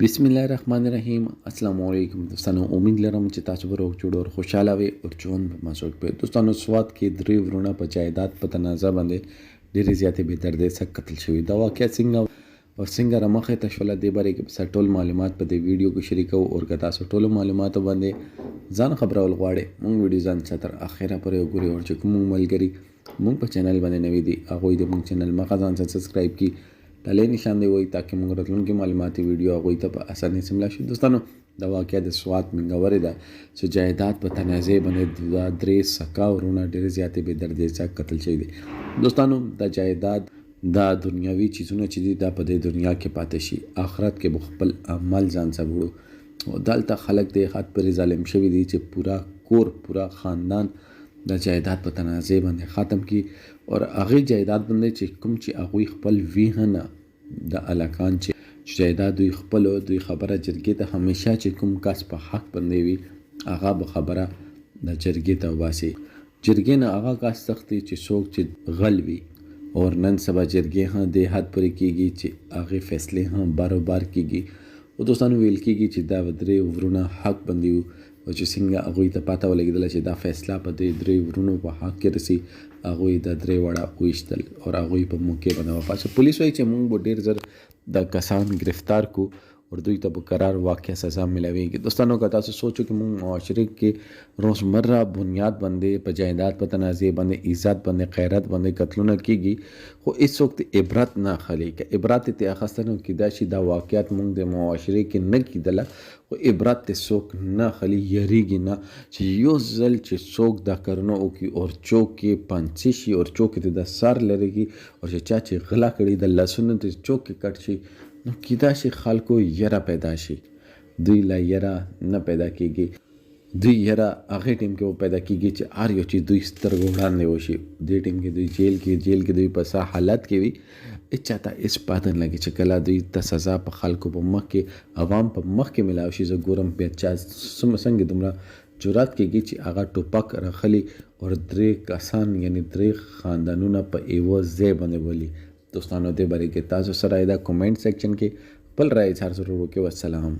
बिस्मिल्लाहिर्रहमानिर्रहीम अस्सलाम वालेकुम दोस्तانو उम्मीद लरम چې تاسو به روغ جوړ او خوشاله وي او ژوند به مسعود وي دوستانو سواد کې درې ورونه په جایداد په تنازع باندې ډېرې زیاتې بې دردۍ سره قتل شوي دا واقعیت څنګه رامخې ته شوله دې باره کې به ټول معلومات په دې ویډیو کې شریکو او که تاسو ټولو معلوماتو باندې ځان خبرول غواړئ مونږ ویډیو ځان تر اخره پورې وګورئ او چې کوم ملګري مونږ په چینل باندې نوي دي هغوی د مونږ چینل مخه ځان سبسکرایب کړي ډالۍ نشان دی وای تاکي موږ راتلونکي معلوماتي ویډیو هغوی ته په اسانۍ سره ملا شي دوستانو دا واقعه د سوات منګورې ده چې جایداد په تنازع باندې د درې سکا ورونه ډېرې زیاتې بې دردۍ سره قتل شوي دي دوستانو د جایداد دا دنیاوي چیزونه چې دي دا په دې دنیا کې پاتې شي آخرت کې به خپل عمل ځان سره وړو او دلته خلک د حد پرې ظالم شوي دي چې پورا خاندان د جایداد په تنازع باندې ختم کی اور هغه جایداد باندې چې کوم چې هغوی خپل ویهنه د الکان چې جایداد دوی خپل دوی خبره جرګې ته همیشه چې کوم کس په حق باندې وي هغه به خبره د جرګې ته وباسي جرګې نه هغه کس سختي چې څوک چې غل وي اور نن سبا جرګې هم د حد پرې کیږي چې هغه فیصله هم بار کیږي او دوستانو ویل کیږي چې دا درې ورونه حق باندې او چې څنګه هغوی ته پته ولګېدله چې دا فیصله په دې درې ورونو په حق کې رسي هغوی د درې وړه وویشتل او هغوی په موقع باندې وپاڅه پولیس وایي چې موږ به ډېر زر دا کسان گرفتار کو اور دوی ته به قرار واقع سزا ملاویږي دوستانو که تاسو سوچو چې موږ معاشره کې روزمره بنیاد باندې په جایداد په تنازع باندې عزت باندې غیرت باندې قتلونه کیږي خو هیڅ وخت عبرت نه اخلي که عبرت ته اخیستنو کیدای شي دا واقعیت موږ د معاشره کې نه کیدله خو عبرت ته څوک نه اخلي یریږي نه چې یو ځل چې څوک دا کارونه وکړي اور چوک کې پانڅي شي اور چوک ته د سر لريږي او چې چا چې غلا کړي د لاسونو ته چوک کې کټ شي نو کیدای شي خلکو یره پیدا شي دوی لا یره نه پیدا کیږي دوی یره هغه ټیم کې پیدا کیږي چې هر یو چې دوی سترګو وړاندې وشي دې ټیم کې دوی جیل کې دوی په سا حالت کې وي اچاته اس پاتن لګي چې کله دوی ته سزا په خلکو په مخ کې عوام په مخ کې ملاوي شي زه ګورم بیا چا څنګه دومره جرأت کیږي چې هغه ټوپک راخلي اور درې کسان یعنی درې خاندانونه په ایوه ځای باندې ولي دوستانو دې باره کې تاسو سره دا کمنټ سیکشن کې خپل رائے اظهار ضرور وکړئ والسلام